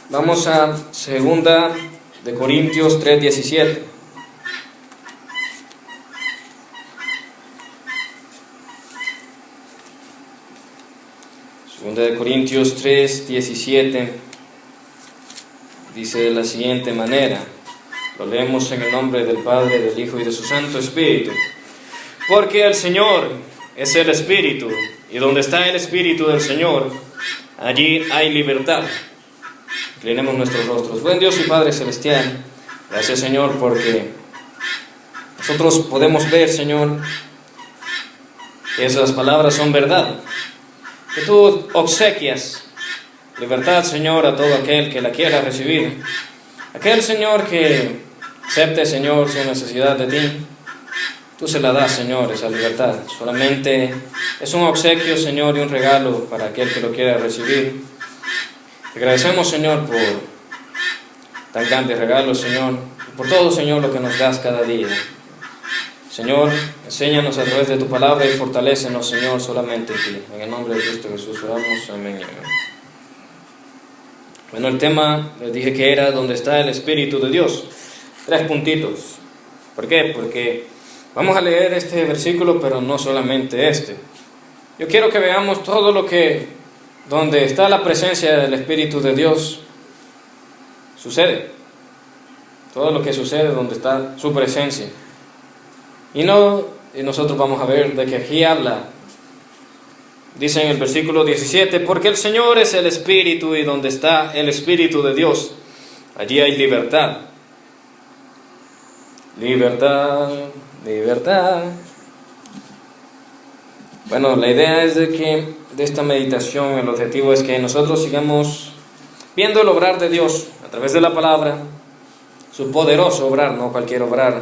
Vamos a 2 Corintios 3:17. Segunda de Corintios 3:17 dice de la siguiente manera. Lo leemos en el nombre del Padre, del Hijo y de su Santo Espíritu. Porque el Señor es el Espíritu, y donde está el Espíritu del Señor, allí hay libertad. Inclinemos nuestros rostros. Buen Dios y Padre Celestial, gracias, Señor, porque nosotros podemos ver, Señor, que esas palabras son verdad, que tú obsequias libertad, Señor, a todo aquel que la quiera recibir. Aquel, Señor, que acepte, Señor, su necesidad de ti, tú se la das, Señor, esa libertad. Solamente es un obsequio, Señor, y un regalo para aquel que lo quiera recibir. Te agradecemos, Señor, por tan grandes regalos, Señor, y por todo, Señor, lo que nos das cada día. Señor, enséñanos a través de tu palabra y fortalécenos, Señor, solamente en ti. En el nombre de Cristo Jesús oramos. Amén y amén. Bueno, el tema, les dije que era donde está el Espíritu de Dios. 3 puntitos. ¿Por qué? Porque vamos a leer este versículo, pero no solamente este. Yo quiero que veamos todo lo que, donde está la presencia del Espíritu de Dios, sucede. Todo lo que sucede donde está su presencia. Y nosotros vamos a ver de que aquí habla. Dice en el versículo 17, porque el Señor es el Espíritu, y donde está el Espíritu de Dios, allí hay libertad. Libertad, libertad. Bueno, la idea es de esta meditación, el objetivo es que nosotros sigamos viendo el obrar de Dios a través de la palabra, su poderoso obrar, no cualquier obrar,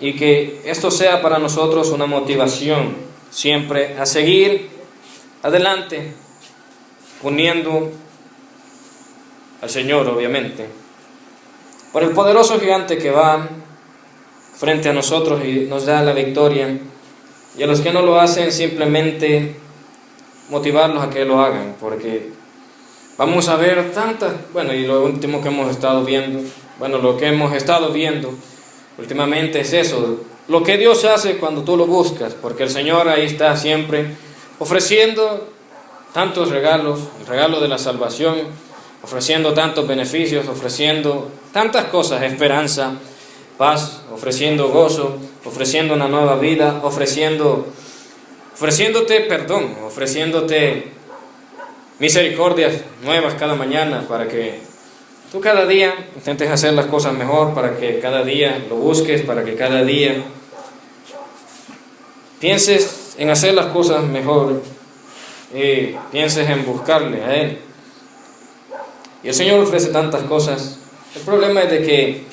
y que esto sea para nosotros una motivación siempre a seguir adelante, poniendo al Señor, obviamente, por el poderoso gigante que va frente a nosotros y nos da la victoria, y a los que no lo hacen simplemente motivarlos a que lo hagan, porque vamos a ver y lo último que hemos estado viendo, lo que hemos estado viendo últimamente es eso, lo que Dios hace cuando tú lo buscas, porque el Señor ahí está siempre ofreciendo tantos regalos, el regalo de la salvación, ofreciendo tantos beneficios, ofreciendo tantas cosas, esperanza, paz, ofreciendo gozo, ofreciendo una nueva vida, ofreciéndote perdón, ofreciéndote misericordias nuevas cada mañana para que tú cada día intentes hacer las cosas mejor, para que cada día lo busques, para que cada día pienses en hacer las cosas mejor y pienses en buscarle a Él. Y el Señor ofrece tantas cosas. El problema es de que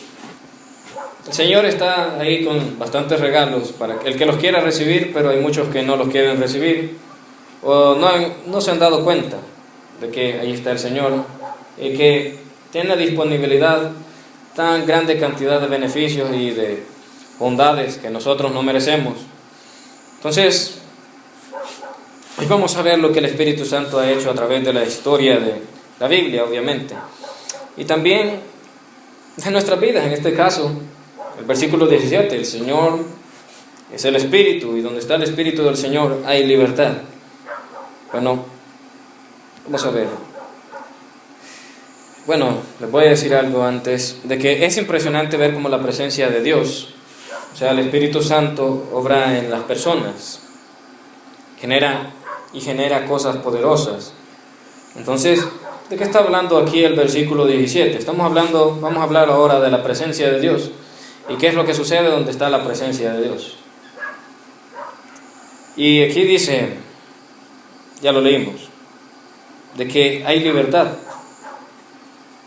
el Señor está ahí con bastantes regalos para el que los quiera recibir, pero hay muchos que no los quieren recibir o no se han dado cuenta de que ahí está el Señor y que tiene disponibilidad tan grande cantidad de beneficios y de bondades que nosotros no merecemos. Entonces, hoy vamos a ver lo que el Espíritu Santo ha hecho a través de la historia de la Biblia, obviamente, y también de nuestras vidas. En este caso, el versículo 17, el Señor es el Espíritu, y donde está el Espíritu del Señor hay libertad. Bueno, vamos a ver. Les voy a decir algo antes, de que es impresionante ver cómo la presencia de Dios, o sea, el Espíritu Santo, obra en las personas, genera cosas poderosas. Entonces, ¿de qué está hablando aquí el versículo 17? Vamos a hablar ahora de la presencia de Dios, y qué es lo que sucede donde está la presencia de Dios. Y aquí dice, ya lo leímos, de que hay libertad.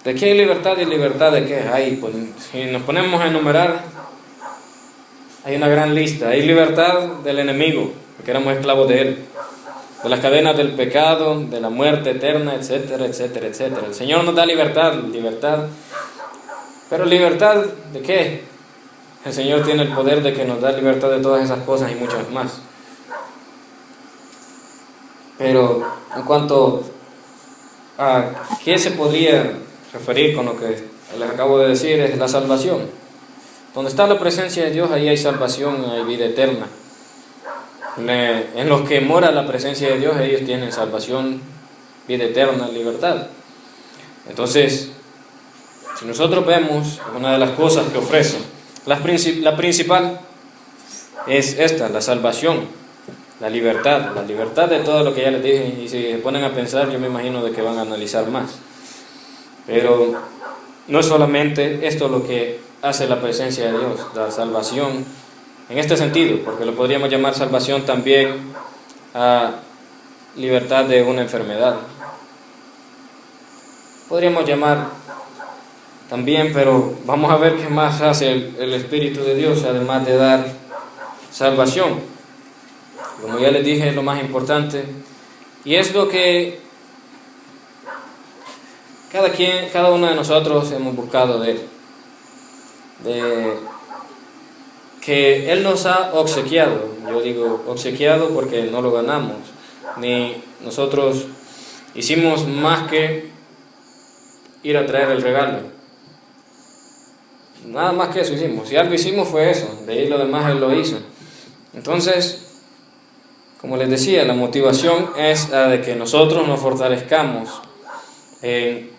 ¿De qué hay libertad y libertad de qué hay? Pues, si nos ponemos a enumerar, hay una gran lista. Hay libertad del enemigo, porque éramos esclavos de él, de las cadenas del pecado, de la muerte eterna, etcétera, etcétera, etcétera. El Señor nos da libertad, pero ¿libertad de qué? El Señor tiene el poder de que nos da libertad de todas esas cosas y muchas más. Pero en cuanto ¿A qué se podría referir con lo que les acabo de decir? Es la salvación. Donde está la presencia de Dios, ahí hay salvación, hay vida eterna. En los que mora la presencia de Dios, ellos tienen salvación, vida eterna, libertad. Entonces, si nosotros vemos una de las cosas que ofrece, la principal es esta, la salvación, la libertad de todo lo que ya les dije. Y si se ponen a pensar, yo me imagino de que van a analizar más. Pero no es solamente esto lo que hace la presencia de Dios, la salvación, en este sentido, porque lo podríamos llamar salvación también a libertad de una enfermedad. Podríamos llamar también, pero vamos a ver qué más hace el Espíritu de Dios, además de dar salvación. Como ya les dije, es lo más importante, y es lo que cada uno de nosotros hemos buscado de que Él nos ha obsequiado. Yo digo obsequiado porque no lo ganamos, ni nosotros hicimos más que ir a traer el regalo. Nada más que eso hicimos. Si algo hicimos fue eso, de ahí lo demás Él lo hizo. Entonces, como les decía, la motivación es la de que nosotros nos fortalezcamos en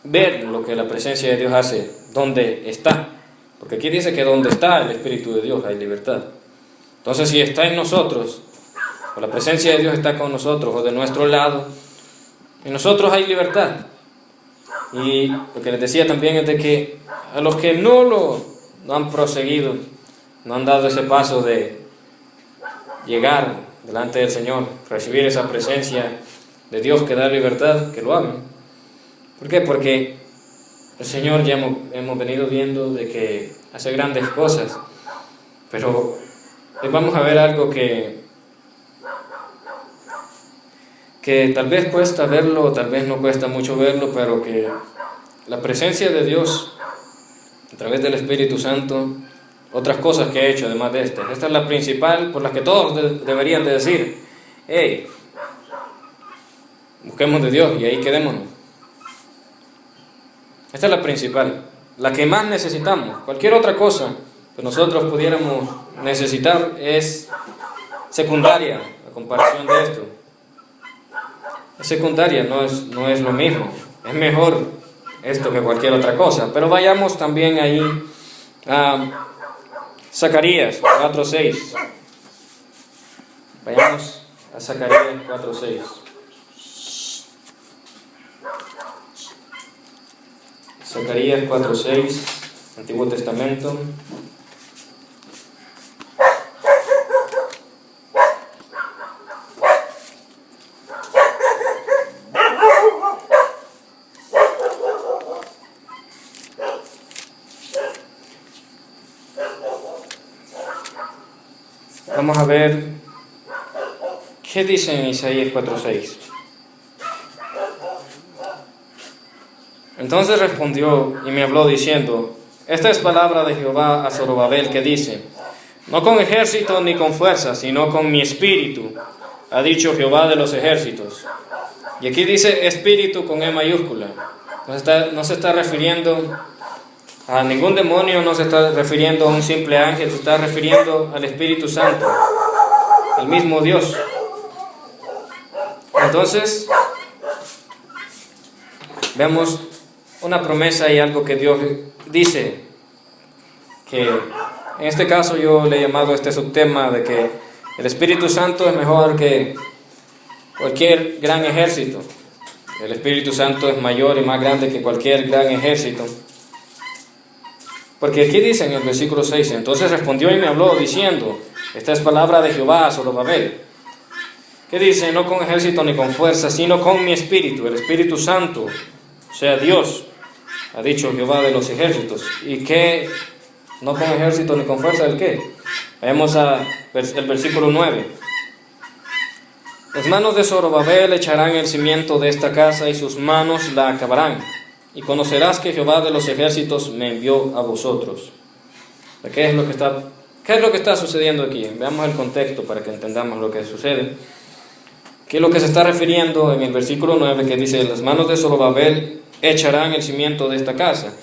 ver lo que la presencia de Dios hace, dónde está. Porque aquí dice que donde está el Espíritu de Dios hay libertad. Entonces, si está en nosotros, o la presencia de Dios está con nosotros, o de nuestro lado, en nosotros hay libertad. Y lo que les decía también es de que a los que no han proseguido, no han dado ese paso de llegar delante del Señor, recibir esa presencia de Dios que da libertad, que lo hagan. ¿Por qué? Porque el Señor ya hemos venido viendo de que hace grandes cosas, pero vamos a ver algo que tal vez cuesta verlo, tal vez no cuesta mucho verlo, pero que la presencia de Dios a través del Espíritu Santo, otras cosas que ha hecho además de esta es la principal por la que todos deberían de decir: hey, busquemos de Dios y ahí quedémonos. Esta es la principal, la que más necesitamos. Cualquier otra cosa que nosotros pudiéramos necesitar es secundaria a comparación de esto. Es secundaria, no es lo mismo. Es mejor esto que cualquier otra cosa. Pero vayamos también ahí a Zacarías 4:6. Vayamos a Zacarías 4:6. Zacarías 4:6, Antiguo Testamento. Vamos a ver qué dice en Isaías 4:6. Entonces respondió y me habló diciendo: esta es palabra de Jehová a Zorobabel, que dice: no con ejército ni con fuerza, sino con mi espíritu, ha dicho Jehová de los ejércitos. Y aquí dice espíritu con E mayúscula. No se está refiriendo a ningún demonio, no se está refiriendo a un simple ángel, se está refiriendo al Espíritu Santo, el mismo Dios. Entonces, vemos una promesa y algo que Dios dice, que en este caso yo le he llamado este subtema de que el Espíritu Santo es mejor que cualquier gran ejército. El Espíritu Santo es mayor y más grande que cualquier gran ejército. Porque aquí dice en el versículo 6, entonces respondió y me habló diciendo: esta es palabra de Jehová a Zorobabel, que dice: no con ejército ni con fuerza, sino con mi espíritu, el Espíritu Santo, o sea Dios, ha dicho Jehová de los ejércitos. ¿Y qué? No con ejército ni con fuerza, ¿el qué? Vemos el versículo 9. Las manos de Zorobabel echarán el cimiento de esta casa y sus manos la acabarán. Y conocerás que Jehová de los ejércitos me envió a vosotros. ¿Qué es lo que está sucediendo aquí? Veamos el contexto para que entendamos lo que sucede. ¿Qué es lo que se está refiriendo en el versículo 9 que dice: las manos de Zorobabel echarán el cimiento de esta casa?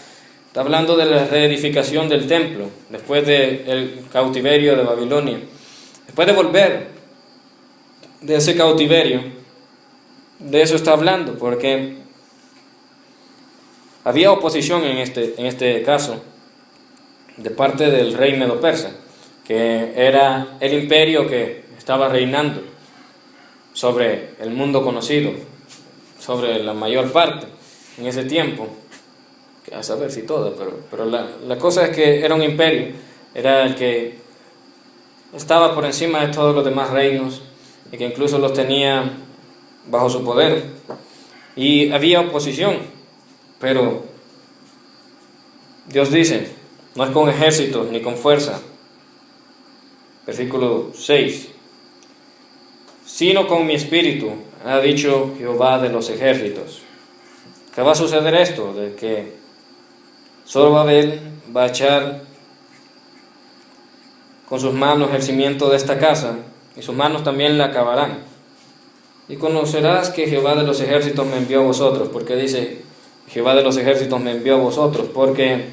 Está hablando de la reedificación del templo después del cautiverio de Babilonia. Después de volver de ese cautiverio, de eso está hablando, porque había oposición en este caso de parte del rey medo-persa, que era el imperio que estaba reinando sobre el mundo conocido, sobre la mayor parte en ese tiempo, que a saber si todo, pero la cosa es que era un imperio, era el que estaba por encima de todos los demás reinos y que incluso los tenía bajo su poder, y había oposición, pero Dios dice: no es con ejércitos ni con fuerza, versículo 6, sino con mi espíritu, ha dicho Jehová de los ejércitos. ¿Qué va a suceder esto? De que Zorobabel va a echar con sus manos el cimiento de esta casa, y sus manos también la acabarán. Y conocerás que Jehová de los ejércitos me envió a vosotros. ¿Por qué dice Jehová de los ejércitos me envió a vosotros? Porque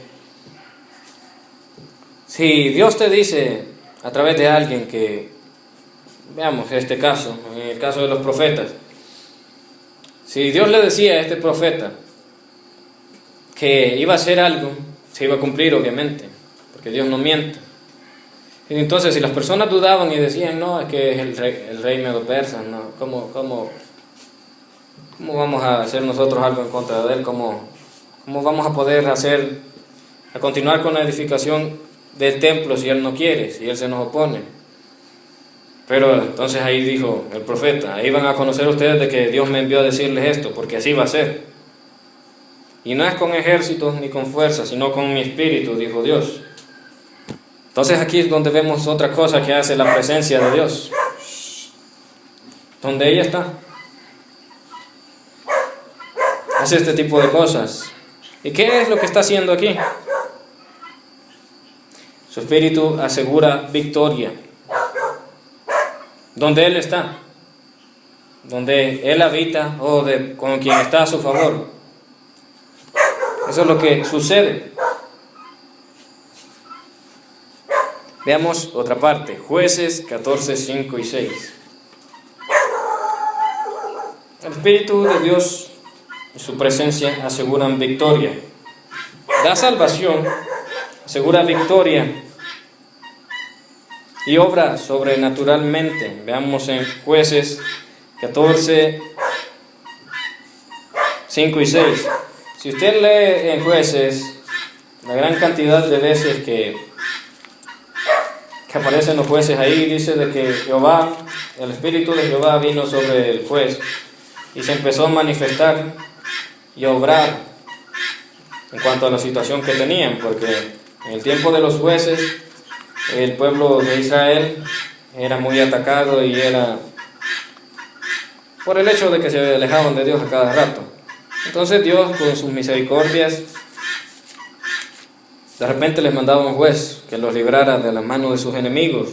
si Dios te dice a través de alguien que, veamos este caso, en el caso de los profetas, si Dios le decía a este profeta que iba a hacer algo, se iba a cumplir, obviamente, porque Dios no miente. Y entonces, si las personas dudaban y decían: no, es que es el rey medo-persa, ¿no? ¿Cómo vamos a hacer nosotros algo en contra de él? ¿Cómo vamos a poder a continuar con la edificación del templo si él no quiere, si él se nos opone? Pero entonces ahí dijo el profeta: ahí van a conocer ustedes de que Dios me envió a decirles esto, porque así va a ser. Y no es con ejércitos ni con fuerza, sino con mi espíritu, dijo Dios. Entonces aquí es donde vemos otra cosa que hace la presencia de Dios, donde ella está. Hace este tipo de cosas. ¿Y qué es lo que está haciendo aquí? Su espíritu asegura victoria. Donde Él está, donde Él habita con quien está a su favor. Eso es lo que sucede. Veamos otra parte, Jueces 14, 5 y 6. El Espíritu de Dios y su presencia aseguran victoria. Da salvación, asegura victoria y obra sobrenaturalmente. Veamos en Jueces 14, 5 y 6. Si usted lee en Jueces la gran cantidad de veces que aparecen los jueces, ahí dice de que Jehová, el Espíritu de Jehová vino sobre el juez y se empezó a manifestar y a obrar en cuanto a la situación que tenían, porque en el tiempo de los jueces el pueblo de Israel era muy atacado, y era por el hecho de que se alejaban de Dios a cada rato. Entonces Dios, con sus misericordias, de repente les mandaba un juez que los librara de las manos de sus enemigos.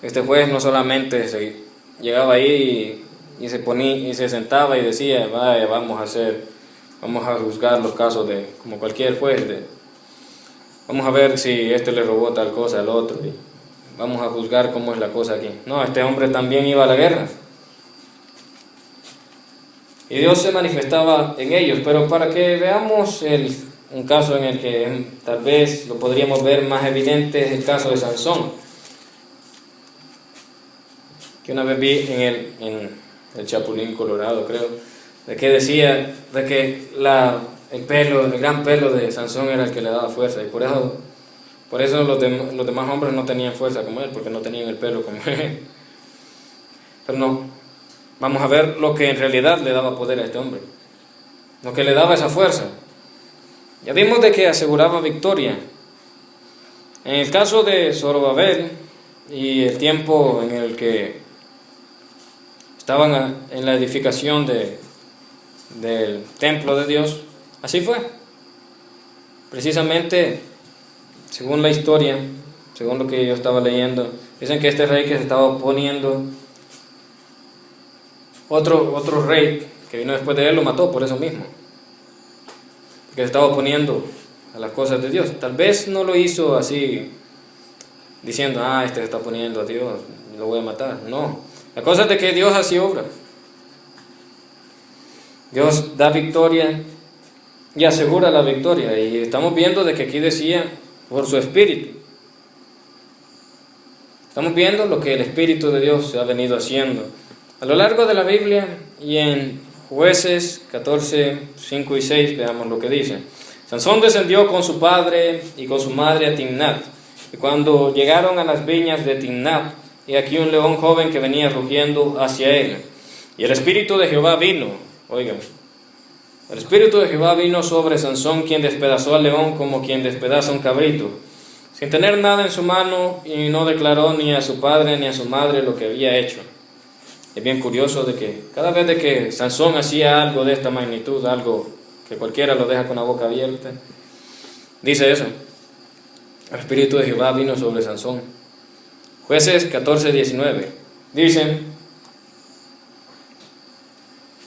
Este juez no solamente llegaba ahí y se sentaba y decía: vaya, vamos a juzgar los casos como cualquier juez, vamos a ver si este le robó tal cosa al otro, y vamos a juzgar cómo es la cosa aquí. No, este hombre también iba a la guerra. Y Dios se manifestaba en ellos, pero para que veamos un caso en el que tal vez lo podríamos ver más evidente, es el caso de Sansón, que una vez vi en el Chapulín Colorado, creo, de que decía de que el gran pelo de Sansón era el que le daba fuerza, y por eso los demás hombres no tenían fuerza como él, porque no tenían el pelo como él. Pero no, vamos a ver lo que en realidad le daba poder a este hombre, lo que le daba esa fuerza. Ya vimos de que aseguraba victoria. En el caso de Zorobabel y el tiempo en el que estaban en la edificación del templo de Dios, así fue. Precisamente, según la historia, según lo que yo estaba leyendo, dicen que este rey que se estaba oponiendo Otro rey que vino después de él lo mató por eso mismo, porque se estaba oponiendo a las cosas de Dios. Tal vez no lo hizo así, diciendo, este se está oponiendo a Dios, lo voy a matar. No, la cosa es de que Dios así obra. Dios da victoria y asegura la victoria, y estamos viendo de que aquí decía, por su Espíritu. Estamos viendo lo que el Espíritu de Dios ha venido haciendo a lo largo de la Biblia. Y en Jueces 14, 5 y 6 veamos lo que dice. Sansón descendió con su padre y con su madre a Timnat, y cuando llegaron a las viñas de Timnat, y aquí un león joven que venía rugiendo hacia él, y el Espíritu de Jehová vino, oigan, el Espíritu de Jehová vino sobre Sansón, quien despedazó al león como quien despedaza un cabrito, sin tener nada en su mano, y no declaró ni a su padre ni a su madre lo que había hecho. Es bien curioso de que cada vez de que Sansón hacía algo de esta magnitud, algo que cualquiera lo deja con la boca abierta, dice eso, el Espíritu de Jehová vino sobre Sansón. Jueces 14, 19, dice,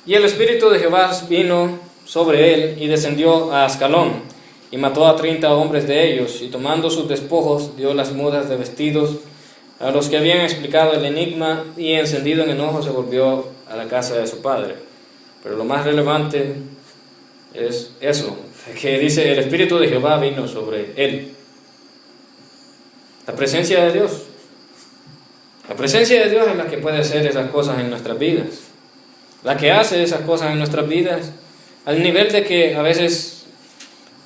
y el Espíritu de Jehová vino sobre él y descendió a Ascalón, y mató a 30 hombres de ellos, y tomando sus despojos dio las mudas de vestidos a los que habían explicado el enigma, y encendido en enojo se volvió a la casa de su padre. Pero lo más relevante es eso, que dice, el Espíritu de Jehová vino sobre él. La presencia de Dios. La presencia de Dios es la que puede hacer esas cosas en nuestras vidas. La que hace esas cosas en nuestras vidas, al nivel de que a veces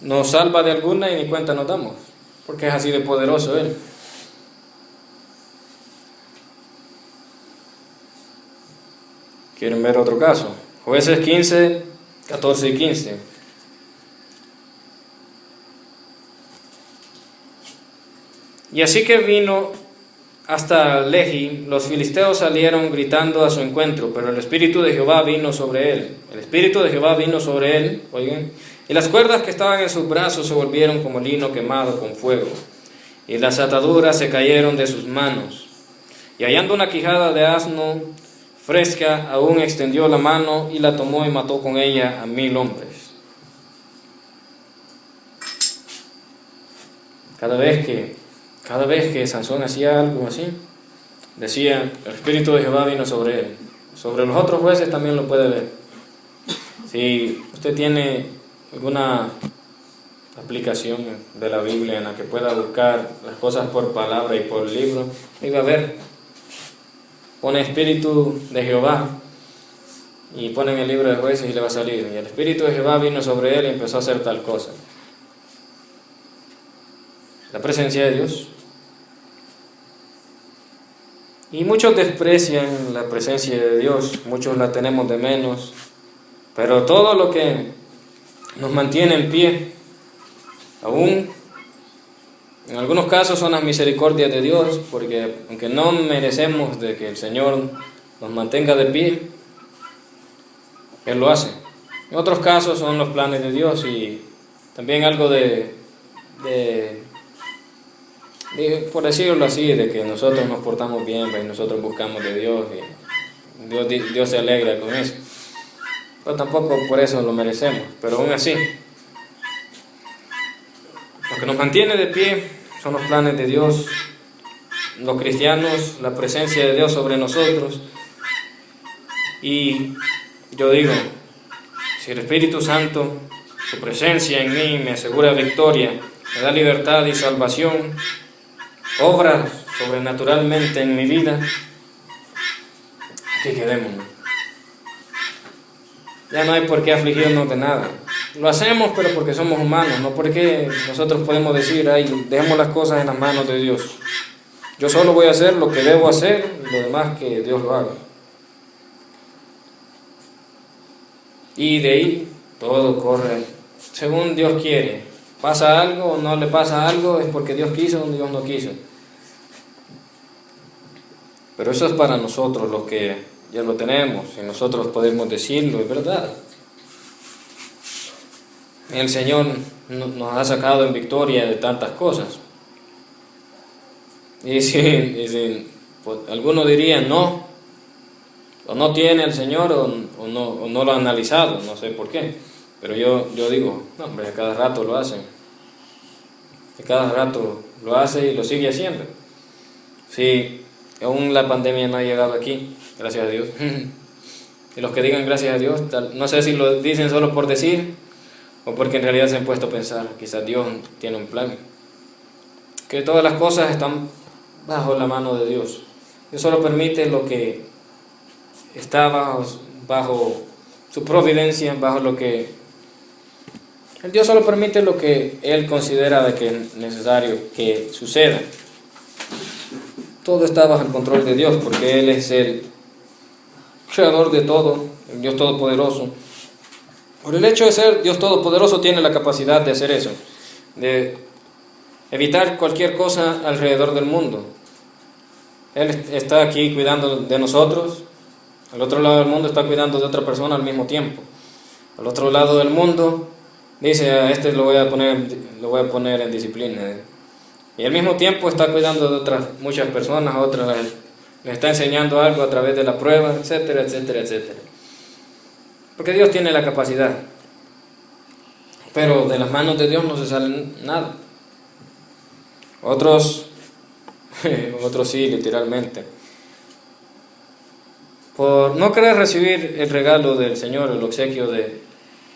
nos salva de alguna y ni cuenta nos damos, porque es así de poderoso Él. ¿Quieren ver otro caso? Jueces 15, 14 y 15. Y así que vino hasta Lehi, los filisteos salieron gritando a su encuentro, pero el Espíritu de Jehová vino sobre él. El Espíritu de Jehová vino sobre él, oigan, y las cuerdas que estaban en sus brazos se volvieron como lino quemado con fuego, y las ataduras se cayeron de sus manos. Y hallando una quijada de asno fresca, aún extendió la mano y la tomó y mató con ella a 1000 hombres. Cada vez que Sansón hacía algo así, decía, el Espíritu de Jehová vino sobre él. Sobre los otros jueces también lo puede ver. Si usted tiene alguna aplicación de la Biblia en la que pueda buscar las cosas por palabra y por libro, ahí va a ver, pone Espíritu de Jehová y pone en el libro de Jueces y le va a salir, y el Espíritu de Jehová vino sobre él y empezó a hacer tal cosa. La presencia de Dios. Y muchos desprecian la presencia de Dios, muchos la tenemos de menos, pero todo lo que nos mantiene en pie, aún en algunos casos son las misericordias de Dios, porque aunque no merecemos de que el Señor nos mantenga de pie, Él lo hace. En otros casos son los planes de Dios, y también algo de por decirlo así, de que nosotros nos portamos bien, y nosotros buscamos de Dios, y Dios se alegra con eso. Pero tampoco por eso lo merecemos, pero aún así, lo que nos mantiene de pie son los planes de Dios, los cristianos, la presencia de Dios sobre nosotros. Y yo digo, si el Espíritu Santo, su presencia en mí me asegura victoria, me da libertad y salvación, obra sobrenaturalmente en mi vida, aquí quedémonos. Ya no hay por qué afligirnos de nada. Lo hacemos, pero porque somos humanos, no porque nosotros podemos decir, dejemos las cosas en las manos de Dios. Yo solo voy a hacer lo que debo hacer, y lo demás que Dios lo haga. Y de ahí todo corre según Dios quiere. Pasa algo o no le pasa algo, es porque Dios quiso o Dios no quiso. Pero eso es para nosotros, los que ya lo tenemos, y nosotros podemos decirlo, es verdad. El Señor nos ha sacado en victoria de tantas cosas. Y si pues, algunos dirían, no, O no tiene el Señor o no lo ha analizado, no sé por qué. Pero yo digo, no, hombre, a cada rato lo hace. A cada rato lo hace y lo sigue haciendo. Sí, aún la pandemia no ha llegado aquí, gracias a Dios. Y los que digan gracias a Dios, no sé si lo dicen solo por decir o porque en realidad se han puesto a pensar, quizás Dios tiene un plan. Que todas las cosas están bajo la mano de Dios. Dios solo permite lo que está bajo su providencia, bajo lo que... El Dios solo permite lo que Él considera de que es necesario que suceda. Todo está bajo el control de Dios, porque Él es el creador de todo, el Dios todopoderoso. Por el hecho de ser Dios todopoderoso, tiene la capacidad de hacer eso, de evitar cualquier cosa alrededor del mundo. Él está aquí cuidando de nosotros, al otro lado del mundo está cuidando de otra persona al mismo tiempo. Al otro lado del mundo dice, a este lo voy a poner en disciplina. Y al mismo tiempo está cuidando de otras muchas personas, a otras les está enseñando algo a través de la prueba, etcétera, etcétera, etcétera. Porque Dios tiene la capacidad. Pero de las manos de Dios no se sale nada. Otros sí, literalmente. Por no querer recibir el regalo del Señor, el obsequio de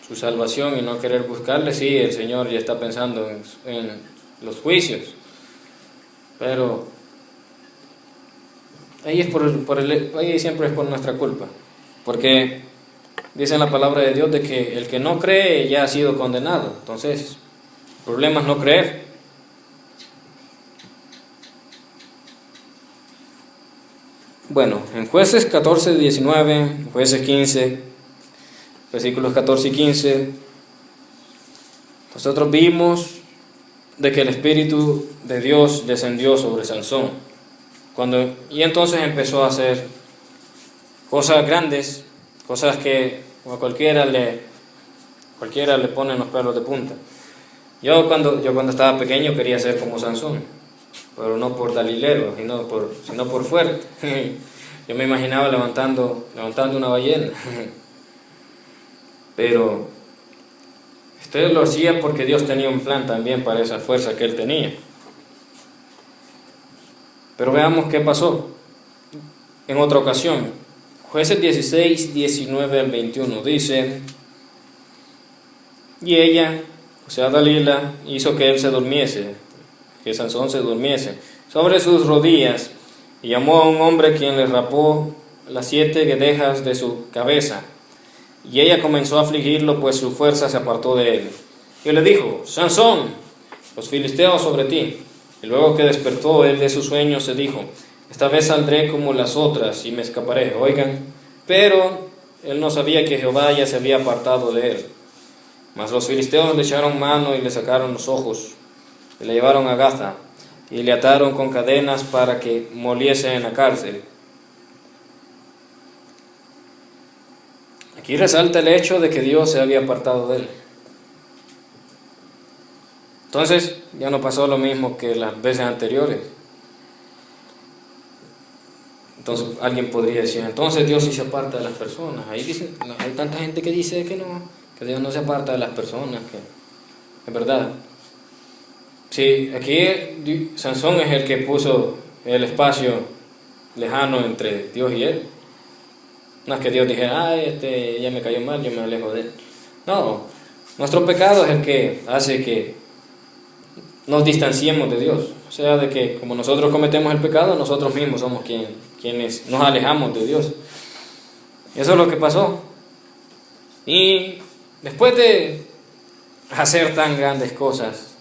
su salvación y no querer buscarle, sí, el Señor ya está pensando en los juicios. Pero ahí siempre es por nuestra culpa. Porque dice en la palabra de Dios de que el que no cree ya ha sido condenado. Entonces, el problema es no creer. Bueno, en Jueces 14, 19, Jueces 15, versículos 14 y 15, nosotros vimos de que el Espíritu de Dios descendió sobre Sansón. Y entonces empezó a hacer cosas grandes, cosas que a cualquiera le ponen los pelos de punta. Yo cuando estaba pequeño quería ser como Sansón, pero no por dalilero, sino por fuerte. Yo me imaginaba levantando una ballena. Pero usted lo hacía porque Dios tenía un plan también para esa fuerza que él tenía. Pero veamos qué pasó en otra ocasión. Jueces 16, 19 al 21 dice: y ella, o sea Dalila, hizo que él se durmiese, que Sansón se durmiese sobre sus rodillas, y llamó a un hombre quien le rapó las 7 guedejas de su cabeza. Y ella comenzó a afligirlo, pues su fuerza se apartó de él. Y le dijo: Sansón, los filisteos sobre ti. Y luego que despertó él de su sueño, se dijo: esta vez saldré como las otras y me escaparé. Oigan, pero él no sabía que Jehová ya se había apartado de él. Mas los filisteos le echaron mano y le sacaron los ojos, y le llevaron a Gaza, y le ataron con cadenas para que moliese en la cárcel. Aquí resalta el hecho de que Dios se había apartado de él. Entonces ya no pasó lo mismo que las veces anteriores. Entonces alguien podría decir, entonces Dios sí se aparta de las personas. Hay tanta gente que dice que no, que Dios no se aparta de las personas, que es verdad. Sí, aquí Sansón es el que puso el espacio lejano entre Dios y él. No es que Dios dijera, ya me cayó mal, yo me alejo de él. No, nuestro pecado es el que hace que nos distanciemos de Dios. O sea, de que como nosotros cometemos el pecado, nosotros mismos somos quienes nos alejamos de Dios. Eso es lo que pasó. Y después de hacer tan grandes cosas,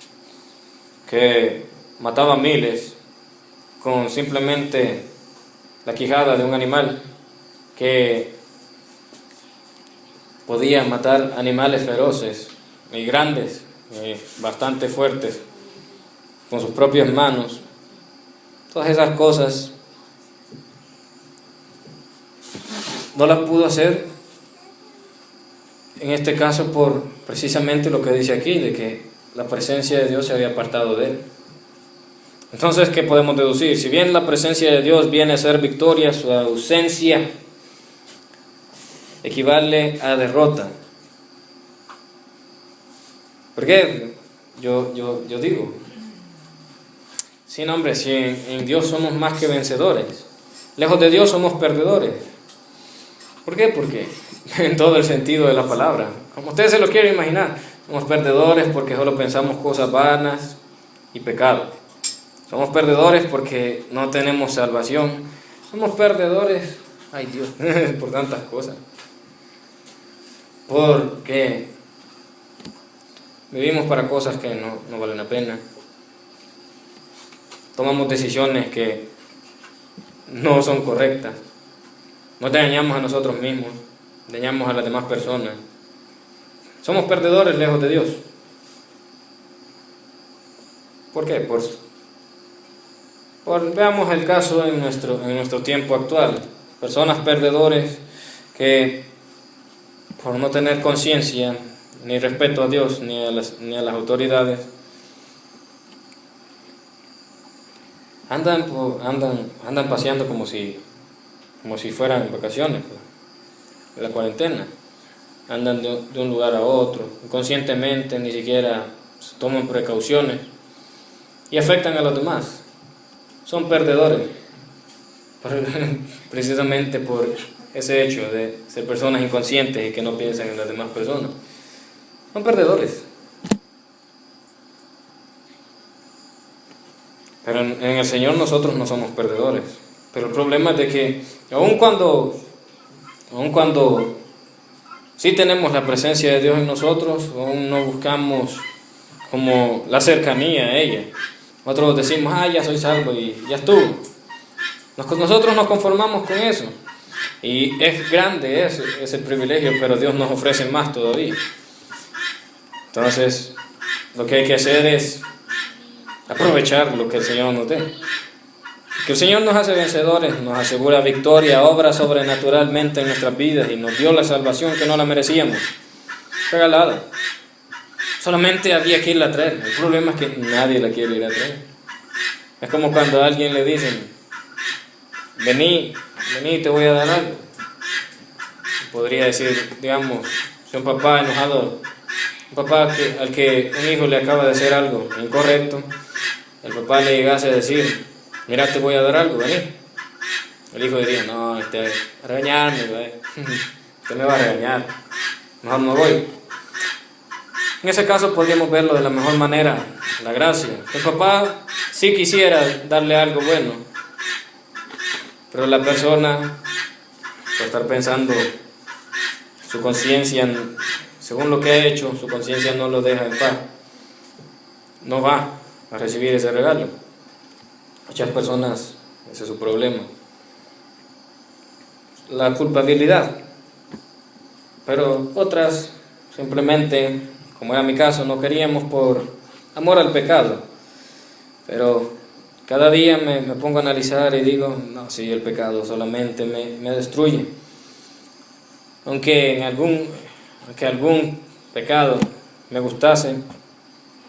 que mataba miles con simplemente la quijada de un animal, que podía matar animales feroces y grandes, bastante fuertes, con sus propias manos. Todas esas cosas no las pudo hacer en este caso por precisamente lo que dice aquí, de que la presencia de Dios se había apartado de él. Entonces, ¿qué podemos deducir? Si bien la presencia de Dios viene a ser victoria, su ausencia equivale a derrota. ¿Por qué? Yo digo, sí, no, hombre, si en Dios somos más que vencedores, lejos de Dios somos perdedores. ¿Por qué? Porque en todo el sentido de la palabra, como usted se lo quiere imaginar, somos perdedores porque solo pensamos cosas vanas y pecados. Somos perdedores porque no tenemos salvación. Somos perdedores, ay Dios, por tantas cosas. Porque vivimos para cosas que no valen la pena. Tomamos decisiones que no son correctas. Nos dañamos a nosotros mismos, dañamos a las demás personas. Somos perdedores lejos de Dios. ¿Por qué? Veamos el caso en nuestro tiempo actual. Personas perdedores que por no tener conciencia ni respeto a Dios ni a las autoridades andan paseando como si fueran vacaciones, de la cuarentena. Andan de un lugar a otro, inconscientemente, ni siquiera toman precauciones y afectan a los demás. Son perdedores, precisamente por ese hecho de ser personas inconscientes y que no piensan en las demás personas. Son perdedores. Pero en el Señor nosotros no somos perdedores. Pero el problema es de que aun cuando sí tenemos la presencia de Dios en nosotros, aún no buscamos como la cercanía a ella. Nosotros decimos, ya soy salvo y ya estuvo. Nosotros nos conformamos con eso. Y es grande ese privilegio, pero Dios nos ofrece más todavía. Entonces, lo que hay que hacer es aprovechar lo que el Señor nos dé. Que el Señor nos hace vencedores, nos asegura victoria, obra sobrenaturalmente en nuestras vidas y nos dio la salvación que no la merecíamos. Regalada. Solamente había que irla a traer. El problema es que nadie la quiere ir a traer. Es como cuando a alguien le dicen, vení, te voy a dar algo. Podría decir, digamos, si un papá enojado, un papá al que un hijo le acaba de hacer algo incorrecto, el papá le llegase a decir, mira, te voy a dar algo, vení. El hijo diría, no, a regañarme, usted me va a regañar, mejor no voy. En ese caso podríamos verlo de la mejor manera, la gracia. El papá sí quisiera darle algo bueno, pero la persona, por estar pensando, su conciencia, según lo que ha hecho, su conciencia no lo deja en paz. No va a recibir ese regalo. Muchas personas, ese es su problema. La culpabilidad. Pero otras, simplemente, como era mi caso, no queríamos por amor al pecado. Pero cada día me pongo a analizar y digo, no, si el pecado solamente me destruye. Aunque algún pecado me gustase,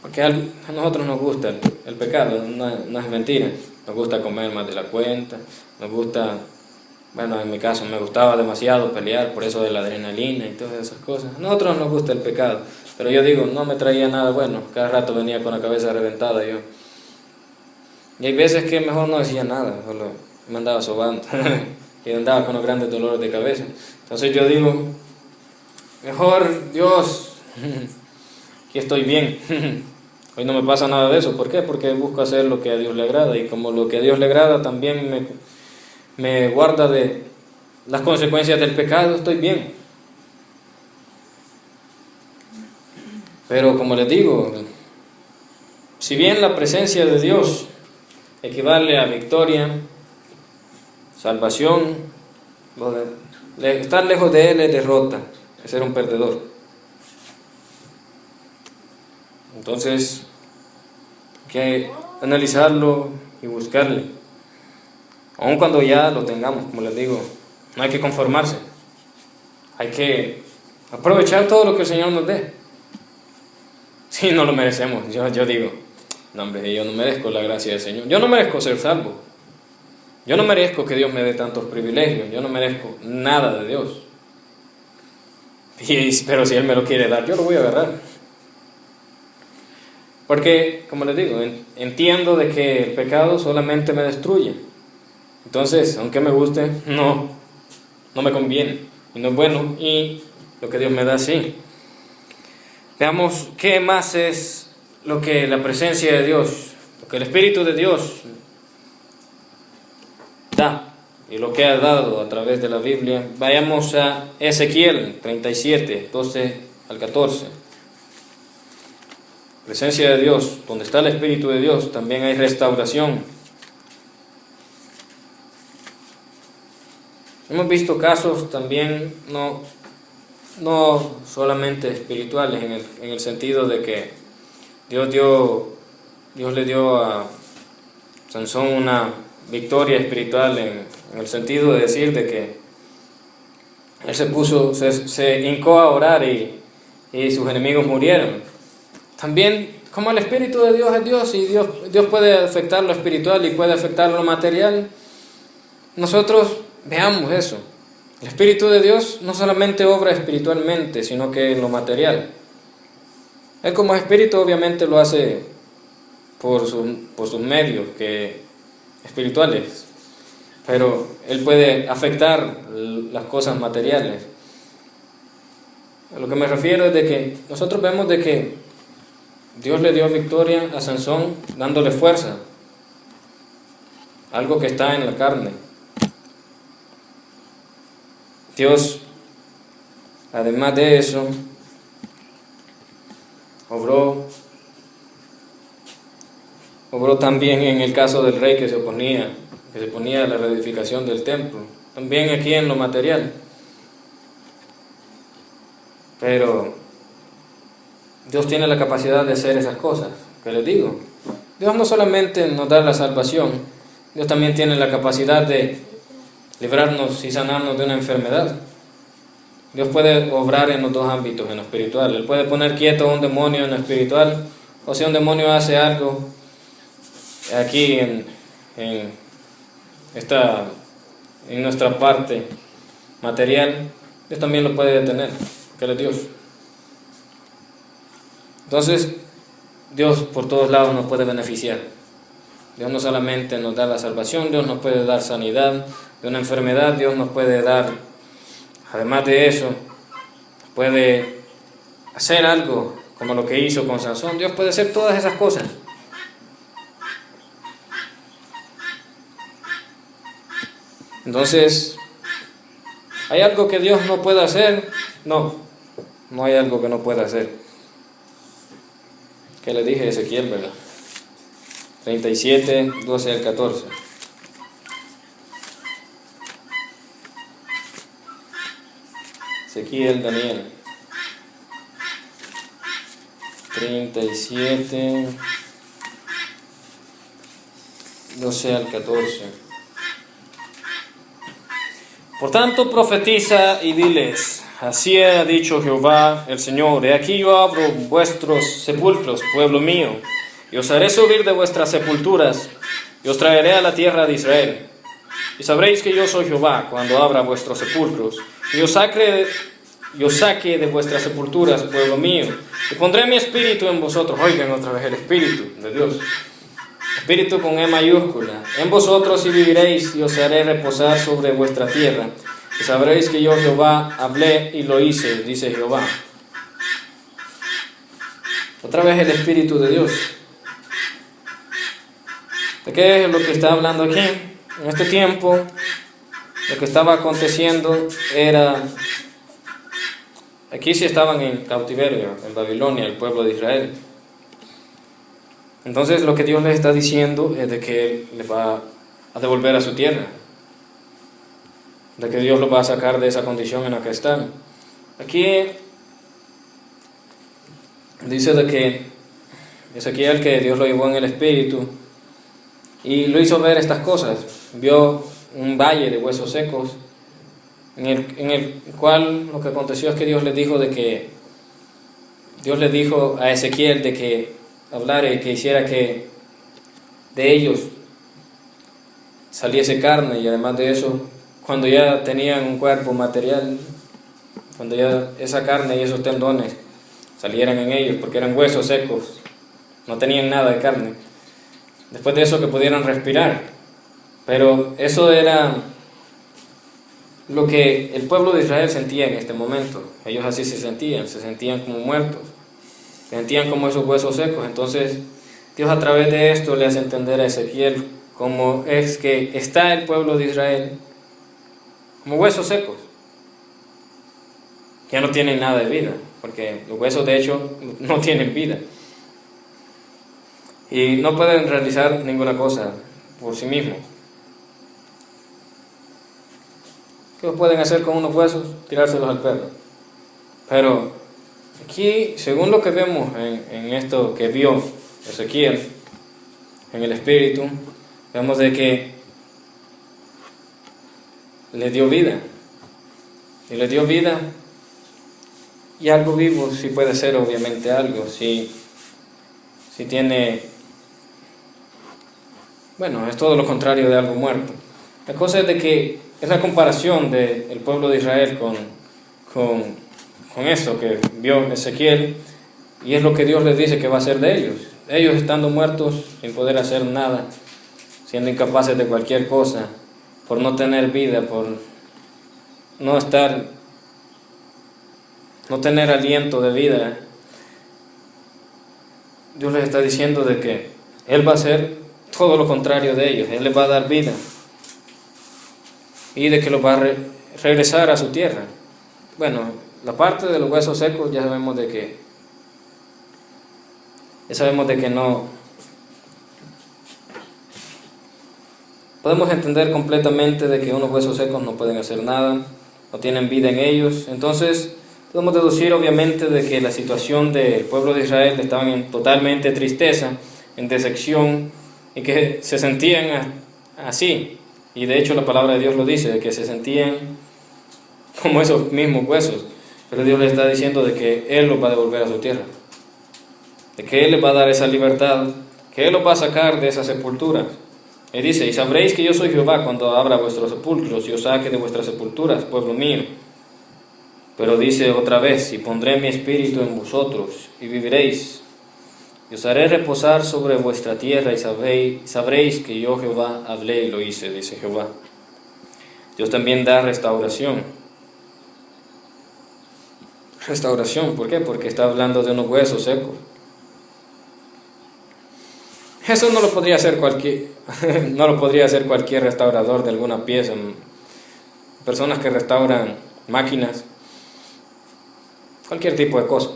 porque a nosotros nos gusta el pecado, no es mentira. Nos gusta comer más de la cuenta, nos gusta, bueno, en mi caso me gustaba demasiado pelear por eso de la adrenalina y todas esas cosas. A nosotros nos gusta el pecado, pero yo digo, no me traía nada bueno, cada rato venía con la cabeza reventada yo. Y hay veces que mejor no decía nada, solo me andaba sobando y andaba con los grandes dolores de cabeza. Entonces yo digo, mejor Dios, que estoy bien. Hoy no me pasa nada de eso. ¿Por qué? Porque busco hacer lo que a Dios le agrada. Y como lo que a Dios le agrada también me guarda de las consecuencias del pecado, estoy bien. Pero como les digo, si bien la presencia de Dios equivale a victoria, salvación, estar lejos de Él es derrota, es ser un perdedor. Entonces, hay que analizarlo y buscarle. Aun cuando ya lo tengamos, como les digo, no hay que conformarse. Hay que aprovechar todo lo que el Señor nos dé. Si no lo merecemos, yo digo, no hombre, yo no merezco la gracia del Señor. Yo no merezco ser salvo. Yo no merezco que Dios me dé tantos privilegios. Yo no merezco nada de Dios. Pero si Él me lo quiere dar, yo lo voy a agarrar. Porque, como les digo, entiendo de que el pecado solamente me destruye. Entonces, aunque me guste, no me conviene. Y no es bueno. Y lo que Dios me da, sí. Veamos qué más es lo que la presencia de Dios, lo que el Espíritu de Dios da y lo que ha dado a través de la Biblia. Vayamos a Ezequiel 37, 12 al 14. Presencia de Dios, donde está el Espíritu de Dios, también hay restauración. Hemos visto casos también no solamente espirituales, en el sentido de que Dios le dio a Sansón una victoria espiritual en el sentido de decir de que él se hincó a orar y sus enemigos murieron. También, como el Espíritu de Dios es Dios y Dios puede afectar lo espiritual y puede afectar lo material, nosotros veamos eso. El Espíritu de Dios no solamente obra espiritualmente, sino que en lo material. Él como Espíritu obviamente lo hace por sus medios espirituales, pero Él puede afectar las cosas materiales. A lo que me refiero es de que nosotros vemos de que Dios le dio victoria a Sansón dándole fuerza, algo que está en la carne. Dios, además de eso, obró también en el caso del rey que se oponía a la reedificación del templo, también aquí en lo material. Pero Dios tiene la capacidad de hacer esas cosas, que les digo. Dios no solamente nos da la salvación, Dios también tiene la capacidad de librarnos y sanarnos de una enfermedad. Dios puede obrar en los dos ámbitos, en lo espiritual. Él puede poner quieto a un demonio en lo espiritual, o si un demonio hace algo aquí en nuestra parte material, Dios también lo puede detener, que Él es Dios. Entonces, Dios por todos lados nos puede beneficiar. Dios no solamente nos da la salvación, Dios nos puede dar sanidad de una enfermedad, Dios nos puede dar, además de eso, puede hacer algo como lo que hizo con Sansón. Dios puede hacer todas esas cosas. Entonces, ¿hay algo que Dios no pueda hacer? No hay algo que no pueda hacer. ¿Qué le dije a Ezequiel, verdad? 37, 12 al 14. Ezequiel, Daniel. 37, 12 al 14. Por tanto, profetiza y diles: así ha dicho Jehová el Señor, he aquí yo abro vuestros sepulcros, pueblo mío, y os haré subir de vuestras sepulturas, y os traeré a la tierra de Israel. Y sabréis que yo soy Jehová cuando abra vuestros sepulcros, y os saque de vuestras sepulturas, pueblo mío, y pondré mi espíritu en vosotros. Oigan otra vez el espíritu de Dios. Espíritu con E mayúscula, en vosotros y viviréis, y os haré reposar sobre vuestra tierra. Y sabréis que yo Jehová hablé y lo hice, dice Jehová. Otra vez el Espíritu de Dios. ¿De qué es lo que está hablando aquí? En este tiempo, lo que estaba aconteciendo era... Aquí sí estaban en cautiverio, en Babilonia, el pueblo de Israel. Entonces lo que Dios les está diciendo es de que Él les va a devolver a su tierra, de que Dios los va a sacar de esa condición en la que están. Aquí dice de que Ezequiel, que Dios lo llevó en el espíritu y lo hizo ver estas cosas. Vio un valle de huesos secos, en el cual lo que aconteció es que Dios le dijo a Ezequiel de que hablara y que hiciera que de ellos saliese carne, y además de eso, cuando ya tenían un cuerpo material, cuando ya esa carne y esos tendones salieran en ellos, porque eran huesos secos, no tenían nada de carne. Después de eso que pudieran respirar. Pero eso era lo que el pueblo de Israel sentía en este momento. Ellos así se sentían como muertos, se sentían como esos huesos secos. Entonces Dios a través de esto le hace entender a Ezequiel cómo es que está el pueblo de Israel como huesos secos. Ya no tienen nada de vida, porque los huesos de hecho no tienen vida. Y no pueden realizar ninguna cosa por sí mismos. ¿Qué pueden hacer con unos huesos? Tirárselos al perro. Pero aquí, según lo que vemos en esto que vio Ezequiel, en el Espíritu, vemos de que le dio vida. Y le dio vida. Y algo vivo sí puede ser obviamente algo. Si tiene... Bueno, es todo lo contrario de algo muerto. La cosa es de que es la comparación del pueblo de Israel con eso que vio Ezequiel, y es lo que Dios les dice que va a hacer de ellos. Ellos estando muertos, sin poder hacer nada, siendo incapaces de cualquier cosa, por no tener vida, por no tener aliento de vida, Dios les está diciendo de que Él va a hacer todo lo contrario de ellos. Él les va a dar vida y de que los va a regresar a su tierra. Bueno, la parte de los huesos secos ya sabemos de que no podemos entender completamente de que unos huesos secos no pueden hacer nada, no tienen vida en ellos. Entonces podemos deducir obviamente de que la situación del pueblo de Israel estaba en totalmente tristeza, en decepción, y que se sentían así. Y de hecho la palabra de Dios lo dice, de que se sentían como esos mismos huesos. Pero Dios les está diciendo de que Él los va a devolver a su tierra, de que Él les va a dar esa libertad, que Él los va a sacar de esa sepultura. Y dice: y sabréis que yo soy Jehová cuando abra vuestros sepulcros y os saque de vuestras sepulturas, pueblo mío. Pero dice otra vez: y pondré mi espíritu en vosotros y viviréis, y os haré reposar sobre vuestra tierra, y sabréis que yo Jehová hablé y lo hice, dice Jehová. Dios también da restauración. Restauración, ¿por qué? Porque está hablando de unos huesos secos. Eso no lo podría hacer cualquier restaurador de alguna pieza. Personas que restauran máquinas, cualquier tipo de cosa,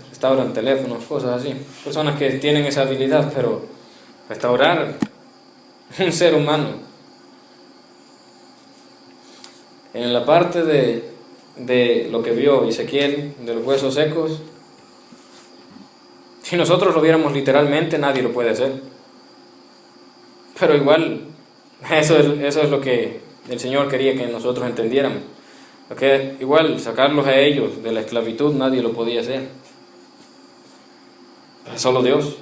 restauran teléfonos, cosas así. Personas que tienen esa habilidad, pero restaurar un ser humano, en la parte de lo que vio Ezequiel, de los huesos secos, si nosotros lo viéramos literalmente, nadie lo puede hacer. Pero igual, eso es lo que el Señor quería que nosotros entendiéramos. Porque igual, sacarlos a ellos de la esclavitud, nadie lo podía hacer. Solo Dios.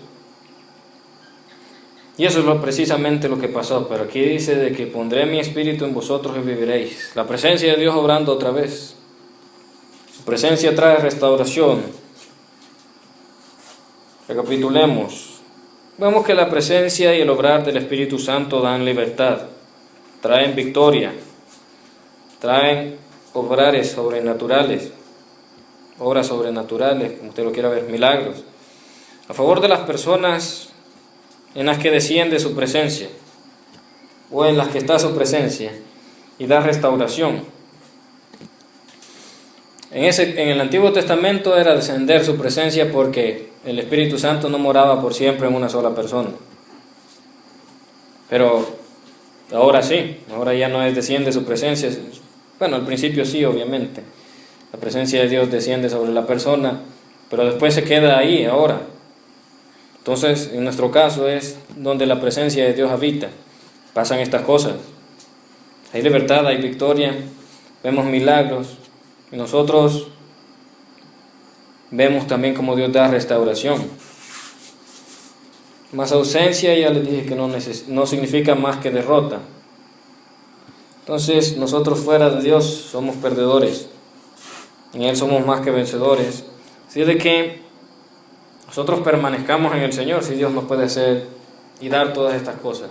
Y eso es precisamente lo que pasó. Pero aquí dice de que pondré mi espíritu en vosotros y viviréis. La presencia de Dios obrando otra vez. Su presencia trae restauración. Recapitulemos. Vemos que la presencia y el obrar del Espíritu Santo dan libertad, traen victoria, traen obras sobrenaturales, como usted lo quiera ver, milagros, a favor de las personas en las que desciende su presencia, o en las que está su presencia, y da restauración. En el Antiguo Testamento era descender su presencia porque el Espíritu Santo no moraba por siempre en una sola persona. Pero ahora sí, ahora ya no desciende su presencia. Bueno, al principio sí, obviamente. La presencia de Dios desciende sobre la persona, pero después se queda ahí ahora. Entonces, en nuestro caso es donde la presencia de Dios habita. Pasan estas cosas. Hay libertad, hay victoria, vemos milagros. Y nosotros vemos también cómo Dios da restauración. Más ausencia, ya les dije que no significa más que derrota. Entonces, nosotros fuera de Dios somos perdedores. En Él somos más que vencedores. Así de que nosotros permanezcamos en el Señor, si Dios nos puede hacer y dar todas estas cosas.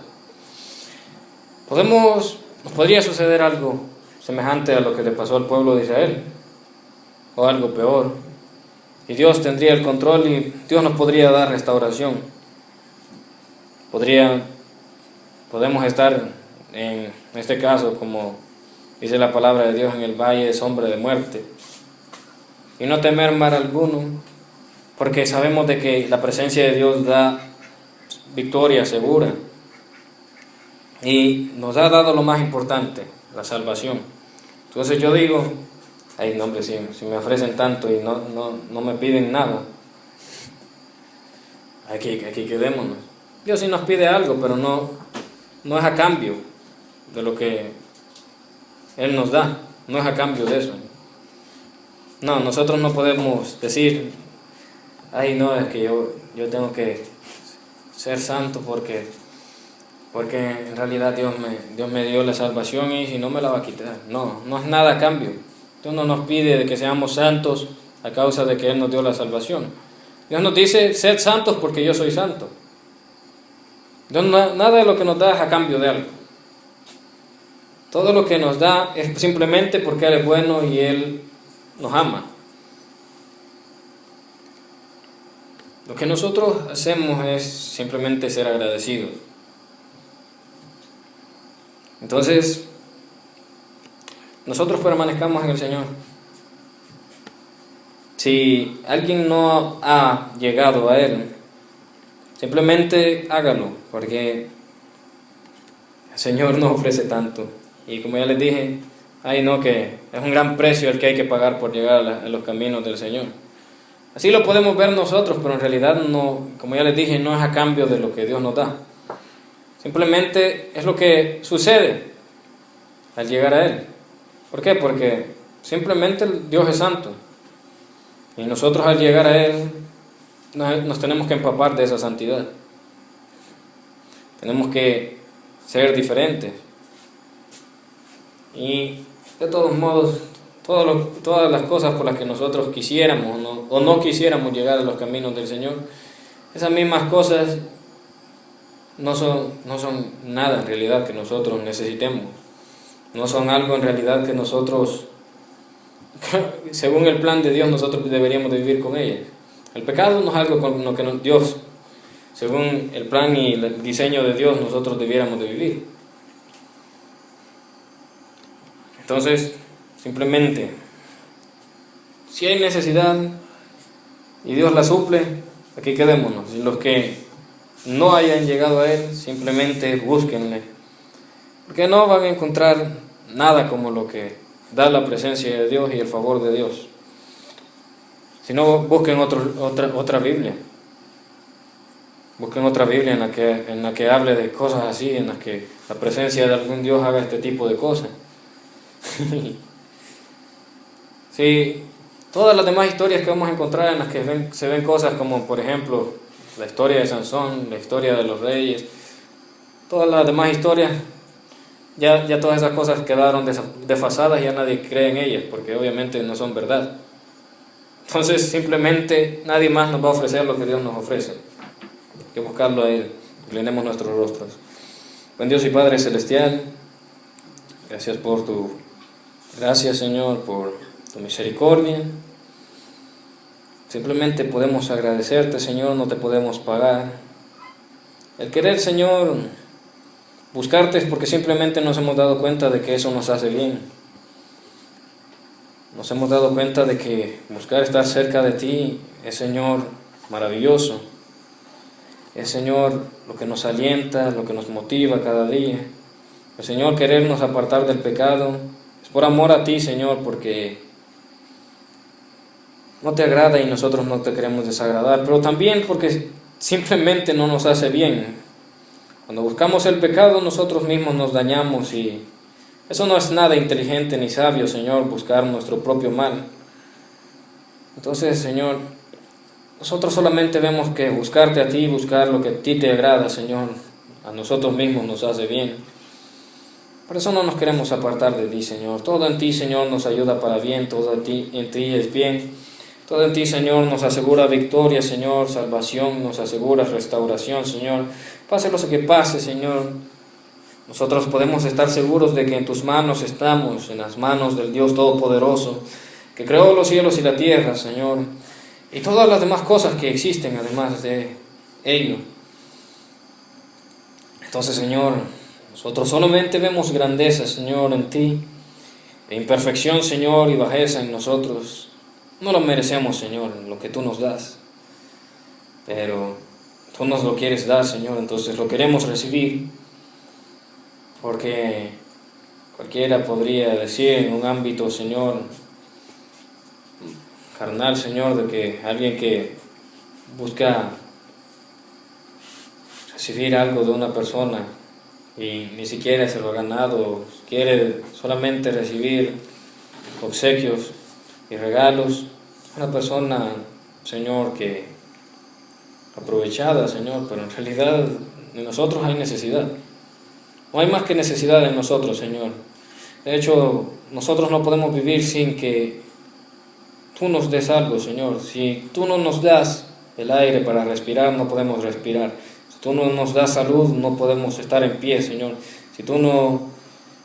Nos podría suceder algo semejante a lo que le pasó al pueblo de Israel, o algo peor, y Dios tendría el control y Dios nos podría dar restauración. Podemos estar en este caso, como dice la palabra de Dios, en el valle de sombra de muerte, y no temer mal alguno, porque sabemos de que la presencia de Dios da victoria segura, y nos ha dado lo más importante, la salvación. Entonces yo digo, ay no hombre, si me ofrecen tanto y no me piden nada, aquí quedémonos. Dios sí nos pide algo, pero no es a cambio de lo que Él nos da, no es a cambio de eso. No, nosotros no podemos decir, ay no, es que yo tengo que ser santo porque en realidad Dios me dio la salvación y si no me la va a quitar. No es nada a cambio. Dios no nos pide de que seamos santos a causa de que Él nos dio la salvación. Dios nos dice, sed santos porque yo soy santo. Dios nada de lo que nos da es a cambio de algo. Todo lo que nos da es simplemente porque Él es bueno y Él nos ama. Lo que nosotros hacemos es simplemente ser agradecidos. Entonces, nosotros permanezcamos en el Señor. Si alguien no ha llegado a Él, simplemente hágalo, porque el Señor nos ofrece tanto. Y como ya les dije, que es un gran precio el que hay que pagar por llegar a los caminos del Señor. Así lo podemos ver nosotros, pero en realidad no, como ya les dije, no es a cambio de lo que Dios nos da. Simplemente es lo que sucede al llegar a Él. ¿Por qué? Porque simplemente Dios es santo. Y nosotros al llegar a Él nos tenemos que empapar de esa santidad. Tenemos que ser diferentes. Y de todos modos, todas las cosas por las que nosotros quisiéramos o no quisiéramos llegar a los caminos del Señor, esas mismas cosas no son nada en realidad que nosotros necesitemos. No son algo en realidad que nosotros, según el plan de Dios, nosotros deberíamos de vivir con ellas. El pecado no es algo con lo que Dios, según el plan y el diseño de Dios, nosotros debiéramos de vivir. Entonces, simplemente, si hay necesidad y Dios la suple, aquí quedémonos. Y los que no hayan llegado a Él, simplemente búsquenle, porque no van a encontrar nada como lo que da la presencia de Dios y el favor de Dios. Si no, busquen otra Biblia. Busquen otra Biblia en la que hable de cosas así, en la que la presencia de algún Dios haga este tipo de cosas. Sí, todas las demás historias que vamos a encontrar en las que se ven cosas como, por ejemplo, la historia de Sansón, la historia de los reyes, todas las demás historias, ya todas esas cosas quedaron desfasadas y ya nadie cree en ellas, porque obviamente no son verdad. Entonces simplemente nadie más nos va a ofrecer lo que Dios nos ofrece. Hay que buscarlo a Él, inclinemos nuestros rostros. Buen Dios y Padre Celestial, gracias por tu gracia, Señor, por tu misericordia. Simplemente podemos agradecerte, Señor, no te podemos pagar. El querer, Señor, buscarte es porque simplemente nos hemos dado cuenta de que eso nos hace bien. Nos hemos dado cuenta de que buscar estar cerca de ti es, Señor, maravilloso. Es, Señor, lo que nos alienta, lo que nos motiva cada día. El Señor, querernos apartar del pecado es por amor a ti, Señor, porque no te agrada y nosotros no te queremos desagradar, pero también porque simplemente no nos hace bien. Cuando buscamos el pecado, nosotros mismos nos dañamos y eso no es nada inteligente ni sabio, Señor, buscar nuestro propio mal. Entonces, Señor, nosotros solamente vemos que buscarte a ti, buscar lo que a ti te agrada, Señor, a nosotros mismos nos hace bien. Por eso no nos queremos apartar de ti, Señor. Todo en ti, Señor, nos ayuda para bien, todo en ti es bien. Todo en ti, Señor, nos asegura victoria, Señor, salvación, nos asegura restauración, Señor. Pase lo que pase, Señor. Nosotros podemos estar seguros de que en tus manos estamos, en las manos del Dios Todopoderoso, que creó los cielos y la tierra, Señor, y todas las demás cosas que existen además de ello. Entonces, Señor, nosotros solamente vemos grandeza, Señor, en ti, e imperfección, Señor, y bajeza en nosotros. No lo merecemos, Señor, lo que tú nos das, pero tú nos lo quieres dar, Señor, entonces lo queremos recibir. Porque cualquiera podría decir en un ámbito, Señor, carnal, Señor, de que alguien que busca recibir algo de una persona y ni siquiera se lo ha ganado, quiere solamente recibir obsequios y regalos, una persona, Señor, que aprovechada, Señor, pero en realidad en nosotros hay necesidad. No hay más que necesidad en nosotros, Señor. De hecho, nosotros no podemos vivir sin que tú nos des algo, Señor. Si tú no nos das el aire para respirar, no podemos respirar. Si tú no nos das salud, no podemos estar en pie, Señor. Si tú no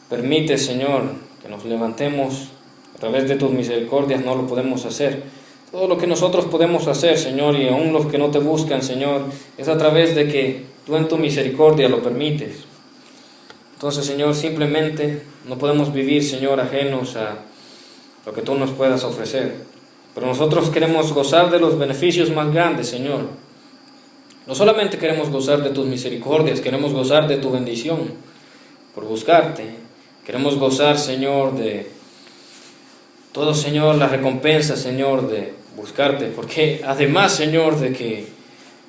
permites, Señor, que nos levantemos a través de tus misericordias, no lo podemos hacer. Todo lo que nosotros podemos hacer, Señor, y aún los que no te buscan, Señor, es a través de que tú en tu misericordia lo permites. Entonces, Señor, simplemente no podemos vivir, Señor, ajenos a lo que tú nos puedas ofrecer. Pero nosotros queremos gozar de los beneficios más grandes, Señor. No solamente queremos gozar de tus misericordias, queremos gozar de tu bendición por buscarte. Queremos gozar, Señor, de todo, Señor, la recompensa, Señor, de buscarte. Porque además, Señor, de que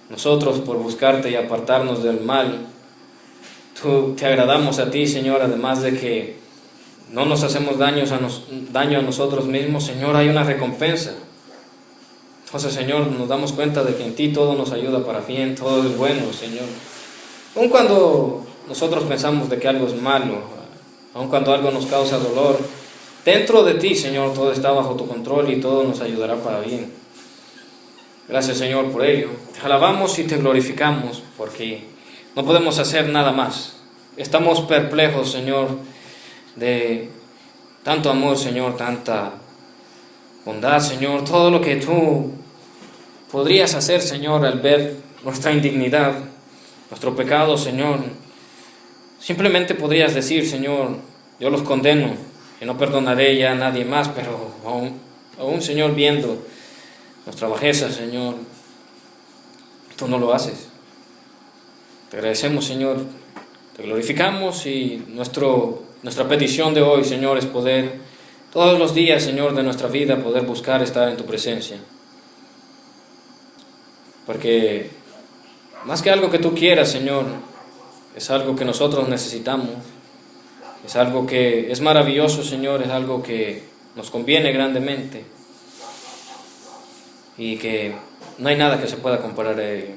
nosotros por buscarte y apartarnos del mal, te agradamos a ti, Señor, además de que no nos hacemos daño a nosotros mismos, Señor, hay una recompensa. Entonces, Señor, nos damos cuenta de que en ti todo nos ayuda para bien, todo es bueno, Señor. Aun cuando nosotros pensamos de que algo es malo, aun cuando algo nos causa dolor, dentro de ti, Señor, todo está bajo tu control y todo nos ayudará para bien. Gracias, Señor, por ello. Te alabamos y te glorificamos porque no podemos hacer nada más. Estamos perplejos, Señor, de tanto amor, Señor, tanta bondad, Señor, todo lo que tú podrías hacer, Señor, al ver nuestra indignidad, nuestro pecado, Señor. Simplemente podrías decir, Señor, yo los condeno y no perdonaré ya a nadie más, pero aún, Señor, viendo nuestra bajeza, Señor, tú no lo haces. Te agradecemos, Señor, te glorificamos y nuestra petición de hoy, Señor, es poder todos los días, Señor, de nuestra vida, poder buscar estar en tu presencia. Porque más que algo que tú quieras, Señor, es algo que nosotros necesitamos, es algo que es maravilloso, Señor, es algo que nos conviene grandemente y que no hay nada que se pueda comparar a ello.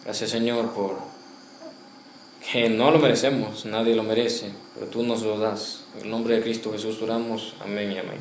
Gracias, Señor, por que no lo merecemos, nadie lo merece, pero tú nos lo das. En el nombre de Cristo Jesús oramos, amén y amén.